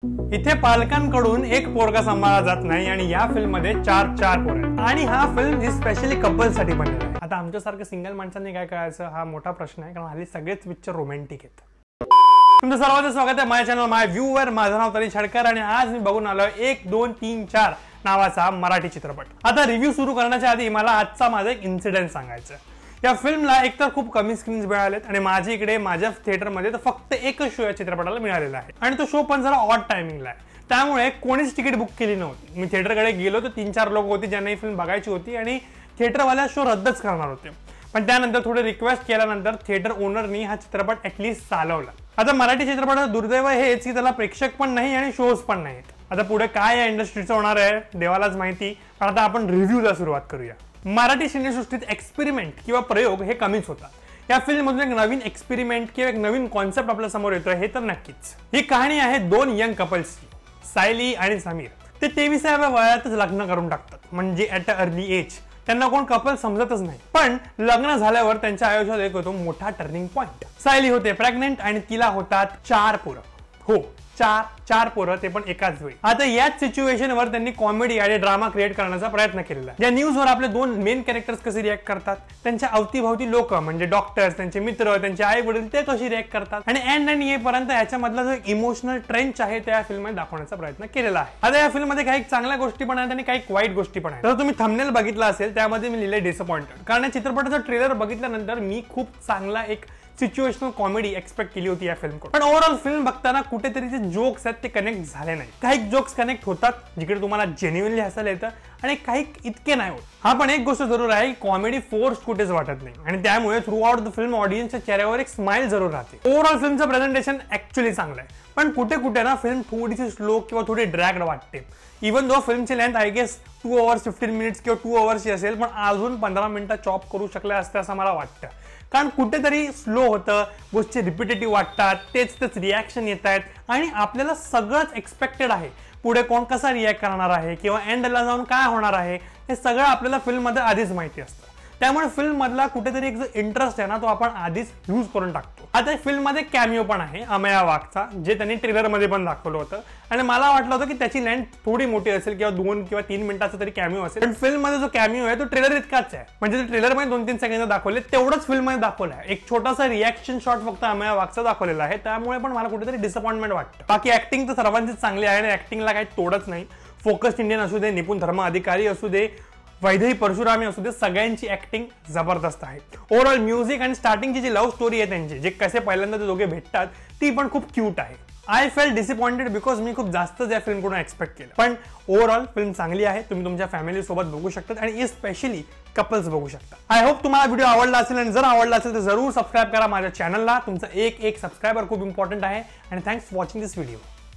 इथे पालकांकडून एक पोरगा सांभाळला जात नाही आणि या फिल्म मध्ये चार पोरं आहेत आणि हा फिल्म ही स्पेशली कपल साठी बनलेला आहे। आता आमच्यासारख्या सिंगल माणसांनी काय करायचं हा मोठा प्रश्न आहे, कारण हल्ली सगळेच पिक्चर रोमॅन्टिक आहेत। तुमचं सर्वांचं स्वागत आहे माझ्या चॅनल माय व्ह्यूवर। माझं नाव तरी छडकर आणि आज मी बघून आलो 1 2 3 4 नावाचा मराठी चित्रपट। आता रिव्ह्यू सुरू करण्याच्या आधी मला आजचा माझा एक इन्सिडेंट सांगायचा आहे। या फिल्मला एकतर खूप कमी स्क्रीन्स मिळालेत आणि माझ्या इकडे माझ्या थिएटरमध्ये तर फक्त एकच शो या चित्रपटाला मिळालेला आहे आणि तो शो पण जरा ऑड टायमिंगला आहे, त्यामुळे कोणीच तिकीट बुक केली नव्हती। मी थिएटरकडे गेलो तर 3-4 लोक होते ज्यांना ही फिल्म बघायची होती आणि थिएटरवाल्या शो रद्दच करणार होते, पण त्यानंतर थोडे रिक्वेस्ट केल्यानंतर थिएटर ओनरनी हा चित्रपट ॲटलीस्ट चालवला। आता मराठी चित्रपटाचं दुर्दैव हेच की त्याला प्रेक्षक पण नाही आणि शोज पण नाहीत। आता पुढे काय या इंडस्ट्रीचं होणार आहे देवालाच माहिती, पण आता आपण रिव्ह्यूला सुरुवात करूया। मराठी सिनेसृष्टीत एक्सपेरिमेंट किंवा प्रयोग हे कमीच होतात। या फिल्म मधून एक नवीन एक्सपेरिमेंट किंवा एक नवीन कॉन्सेप्ट आपल्या समोर येतोय हे तर नक्कीच। ही कहाणी आहे 2 यंग कपल्सची, सायली आणि समीर। ते 23व्या वयातच लग्न करून टाकतात, म्हणजे ॲट अ अर्ली एज। त्यांना कोण कपल समजतच नाही, पण लग्न झाल्यावर त्यांच्या आयुष्यात एक होतो मोठा टर्निंग पॉइंट। सायली होते प्रेग्नेंट आणि तिला होतात 4 पोरं। हो, चार पोरं, ते पण एकाच वेळी। आता याच सिच्युएशनवर त्यांनी कॉमेडी आणि ड्रामा क्रिएट करण्याचा प्रयत्न केलेला आहे। या न्यूजवर आपले 2 मेन कॅरेक्टर्स कसे रिॲक्ट करतात, त्यांच्या अवतीभोवती लोक म्हणजे डॉक्टर्स, त्यांचे मित्र, त्यांचे आई वडील ते कशी रिॲक्ट करतात आणि एंड येईपर्यंत याच्यामधला जो इमोशनल ट्रेंच आहे त्या फिल्ममध्ये दाखवण्याचा प्रयत्न केलेला आहे। आता या फिल्ममध्ये काही चांगल्या गोष्टी पण आहेत आणि काही वाईट गोष्टी पण आहेत। तर तुम्ही थंबनेल बघितला असेल त्यामध्ये मी लिहिले डिसअपॉइंटेड, कारण या चित्रपटाचा ट्रेलर बघितल्यानंतर मी खूप चांगला एक सिच्युएशनल कॉमेडी एक्सपेक्ट केली होती या फिल्मकडून, पण ओव्हरऑल फिल्म बघताना कुठेतरी जे जोक्स आहेत ते कनेक्ट झाले नाही। काही जोक्स कनेक्ट होतात जिकडे तुम्हाला जेन्युइनली हसायला येतं आणि काही इतके नाही होत। हा पण एक गोष्ट जरूर आहे, कॉमेडी फोर्स कुठेच वाटत नाही आणि त्यामुळे थ्रू आउट द फिल्म ऑडियन्सच्या चेहऱ्यावर एक स्माइल जरूर राहते। ओव्हरऑल फिल्मचं प्रेझेंटेशन ऍक्च्युअली चांगलं आहे, पण कुठे ना फिल्म थोडीशी स्लो किंवा थोडी ड्रॅग्ड वाटते। इवन दो फिल्मची length I guess 2 hours 15 minutes किंवा 2 hours असेल, पण अजून 15 मिनिटं चॉप करू शकले असते असं मला वाटतं, कारण कुठेतरी स्लो होतं, गोष्टी रिपिटेटिव्ह वाटतात, तेच रिॲक्शन येत आहेत आणि आपल्याला सगळंच एक्सपेक्टेड आहे। पुढे कोण कसा रिॲक्ट करणार आहे किंवा एंडला जाऊन काय होणार आहे हे सगळं आपल्याला फिल्ममध्ये आधीच माहिती असतं, त्यामुळे फिल्म मधला कुठेतरी एक जो इंटरेस्ट आहे ना तो आपण आधीच लूज करून टाकतो। आता फिल्म मध्ये कॅमिओ पण आहे अमेया वाघचा, जे त्यांनी ट्रेलर मध्ये पण दाखवलं होतं आणि मला वाटलं होतं की त्याची लेंथ थोडी मोठी असेल किंवा 2 किंवा 3 मिनिटाचा तरी कॅमिओ असेल, पण फिल्म मध्ये जो कॅमिओ आहे तो ट्रेलर इतकाच आहे, म्हणजे ट्रेलर मध्ये 2-3 सेकंद दाखवले तेवढंच फिल्म मध्ये दाखवलं आहे। एक छोटासा रिॲक्शन शॉट फक्त अमेया वाघचा दाखवलेला आहे, त्यामुळे पण मला कुठेतरी डिसअपॉइंटमेंट वाटतं। बाकी ऍक्टिंग तर सर्वांचीच चांगली आहे आणि ऍक्टिंगला काही तोडच नाही। फोकस्ड इंडियन असू दे, निपुण धर्म अधिकारी असू दे, वैदेही परशुरामी असू दे, सगळ्यांची ऍक्टिंग जबरदस्त आहे। ओव्हरऑल म्युझिक आणि स्टार्टिंगची जी लव्ह स्टोरी आहे त्यांची, जे कसे पहिल्यांदा ते दोघे भेटतात, ती पण खूप क्यूट आहे। आय फेल्ट डिसअपॉइंटेड बिकॉज मी खूप जास्त या फिल्मकडून एक्सपेक्ट केलं, पण ओव्हरऑल फिल्म चांगली आहे। तुम्ही तुमच्या फॅमिली सोबत बघू शकता आणि स्पेशली कपल्स बघू शकता। आय होप तुम्हाला व्हिडिओ आवडला असेल आणि जर आवडला असेल तर जरूर सबस्क्राईब करा माझ्या चॅनलला। तुमचा एक सबस्क्रायबर खूप इम्पॉर्टंट आहे आणि thanks for watching this video.